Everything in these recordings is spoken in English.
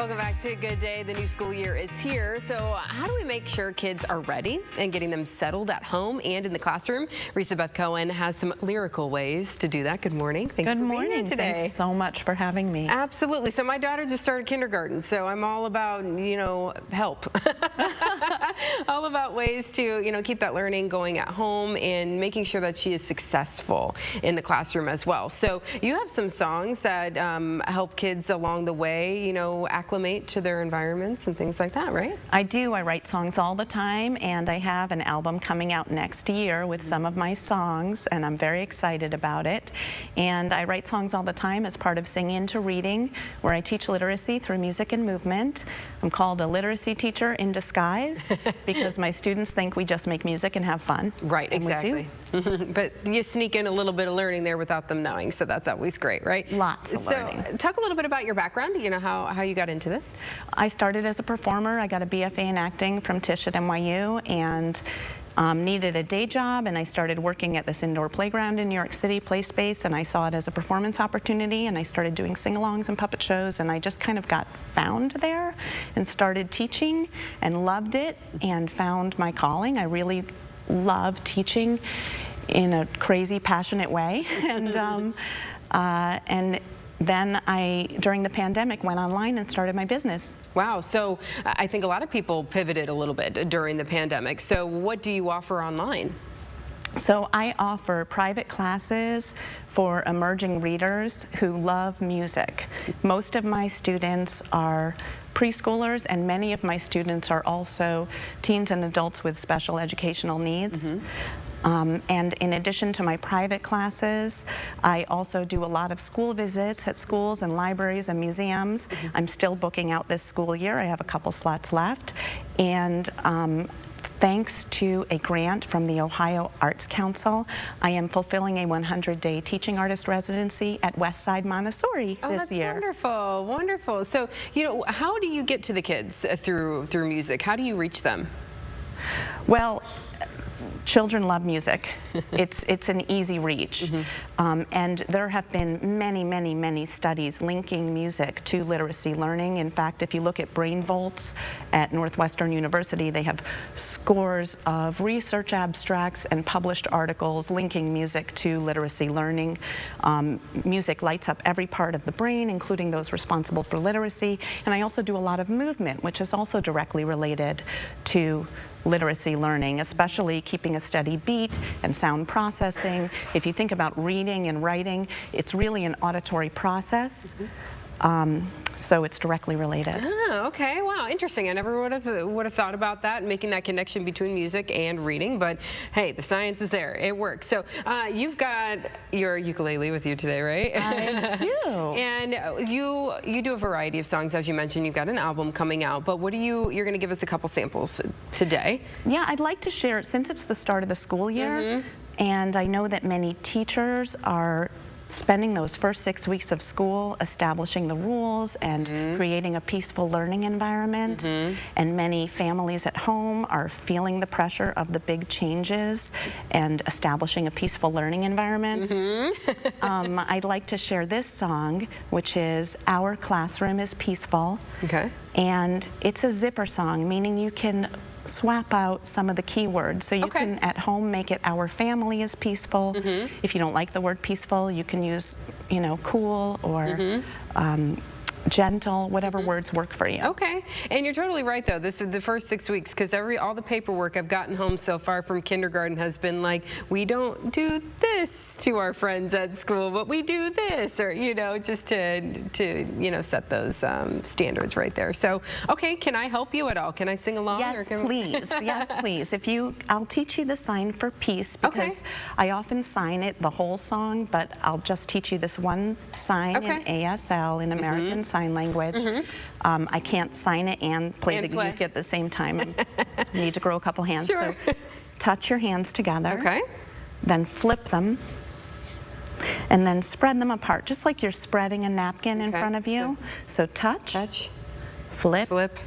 Welcome back to Good Day. The new school year is here. So how do we make sure kids are ready and getting them settled at home and in the classroom? Risa Beth Cohen has some lyrical ways to do that. Good morning. Thanks for being here today. Thanks so much for having me. Absolutely. So my daughter just started kindergarten, so I'm all about, help. All about ways to, keep that learning going at home and making sure that she is successful in the classroom as well. So you have some songs that help kids along the way, acclimate to their environments and things like that, right? I do. I write songs all the time, and I have an album coming out next year with some of my songs, and I'm very excited about it. And I write songs all the time as part of Singing into Reading, where I teach literacy through music and movement. I'm called a literacy teacher in disguise because my students think we just make music and have fun. Right, exactly. But you sneak in a little bit of learning there without them knowing, so that's always great, right? Lots of learning. So talk a little bit about your background, how you got into this. I started as a performer. I got a BFA in acting from Tisch at NYU and needed a day job, and I started working at this indoor playground in New York City, Play Space, and I saw it as a performance opportunity, and I started doing sing-alongs and puppet shows, and I just kind of got found there and started teaching and loved it and found my calling. I really love teaching in a crazy, passionate way. And then I, during the pandemic, went online and started my business. Wow, so I think a lot of people pivoted a little bit during the pandemic. So what do you offer online? So I offer private classes for emerging readers who love music. Most of my students are preschoolers, and many of my students are also teens and adults with special educational needs. And in addition to my private classes, I also do a lot of school visits at schools and libraries and museums. I'm still booking out this school year. I have a couple slots left. And thanks to a grant from the Ohio Arts Council, I am fulfilling a 100-day teaching artist residency at Westside Montessori this year. Oh, that's wonderful, wonderful. So, how do you get to the kids through music? How do you reach them? Well, children love music. It's an easy reach. And there have been many, many, many studies linking music to literacy learning. In fact, if you look at brain volts at Northwestern University, they have scores of research abstracts and published articles linking music to literacy learning. Music lights up every part of the brain, including those responsible for literacy. And I also do a lot of movement, which is also directly related to literacy learning, especially keeping a steady beat and sound processing. Have you think about reading and writing, it's really an auditory process. So it's directly related. Oh, okay. Wow, interesting. I never would have thought about that, making that connection between music and reading. But hey, the science is there. It works. So you've got your ukulele with you today, right? I do. And you do a variety of songs, as you mentioned. You've got an album coming out. But what you're going to give us a couple samples today? Yeah, I'd like to share it since it's the start of the school year, and I know that many teachers are spending those first 6 weeks of school establishing the rules and creating a peaceful learning environment. And many families at home are feeling the pressure of the big changes and establishing a peaceful learning environment. I'd like to share this song, which is Our Classroom is Peaceful. Okay. And it's a zipper song, meaning you can swap out some of the keywords. So you can at home make it Our Family is Peaceful. If you don't like the word peaceful, you can use, cool or gentle, whatever words work for you. Okay, and you're totally right though. This is the first 6 weeks, because all the paperwork I've gotten home so far from kindergarten has been like, we don't do this to our friends at school, but we do this, or just to set those standards right there. So, okay, can I help you at all? Can I sing along? Yes, please. Yes, please. I'll teach you the sign for peace, because I often sign it the whole song, but I'll just teach you this one sign in ASL, in American Sign Language. I can't sign it and play the uke at the same time. I need to grow a couple hands. Sure. So touch your hands together. Okay. Then flip them. And then spread them apart, just like you're spreading a napkin in front of you. So touch, flip,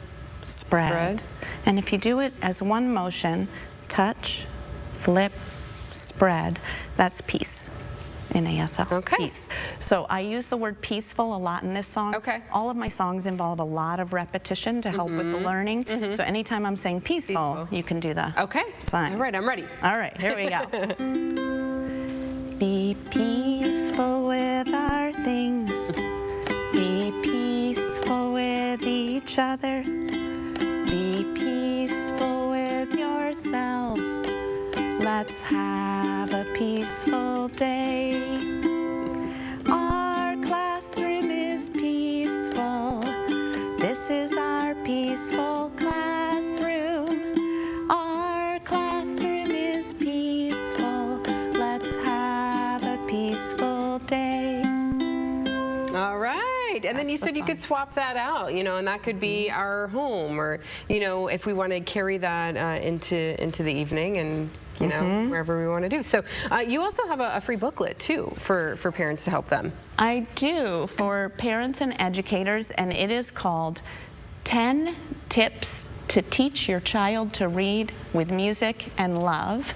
spread. And if you do it as one motion, touch, flip, spread, that's peace. NASF, Okay. peace. So I use the word peaceful a lot in this song. Okay. All of my songs involve a lot of repetition to help with the learning. So anytime I'm saying peaceful, you can do the Okay. signs. All right, I'm ready. All right, here we go. Be peaceful with our things. Be peaceful with each other. Be peaceful with yourselves. Let's have a peaceful day. Our classroom is peaceful. This is our peaceful classroom. Our classroom is peaceful. Let's have a peaceful day. All right. And then you said you could swap that out, you know, and that could be our home, or, you know, if we want to carry that into the evening and, you know, wherever we want to do. So you also have a free booklet, too, for parents to help them. I do, for parents and educators, and it is called 10 Tips to Teach Your Child to Read with Music and Love.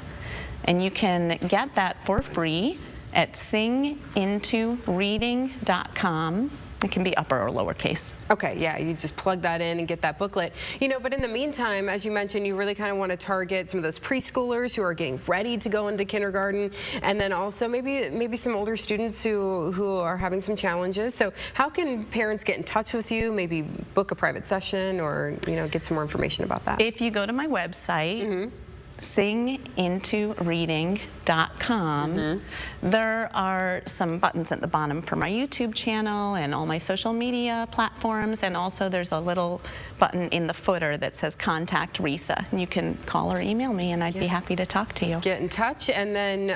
And you can get that for free at singintoreading.com. It can be upper or lowercase. Okay, yeah, you just plug that in and get that booklet. You know, but in the meantime, as you mentioned, you really kind of want to target some of those preschoolers who are getting ready to go into kindergarten, and then also maybe some older students who are having some challenges. So how can parents get in touch with you, maybe book a private session, or, you know, get some more information about that? If you go to my website, singintoreading.com, there are some buttons at the bottom for my YouTube channel and all my social media platforms, and also there's a little button in the footer that says Contact Risa. And you can call or email me, and I'd be happy to talk to you. Get in touch, and then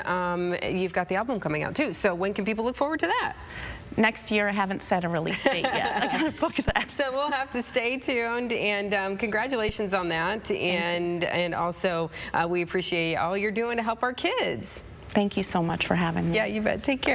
you've got the album coming out too. So when can people look forward to that? Next year. I haven't set a release date yet. I gotta book that. So we'll have to stay tuned, and congratulations on that. And also we appreciate all you're doing to help our kids. Thank you so much for having me. Yeah, you bet. Take care.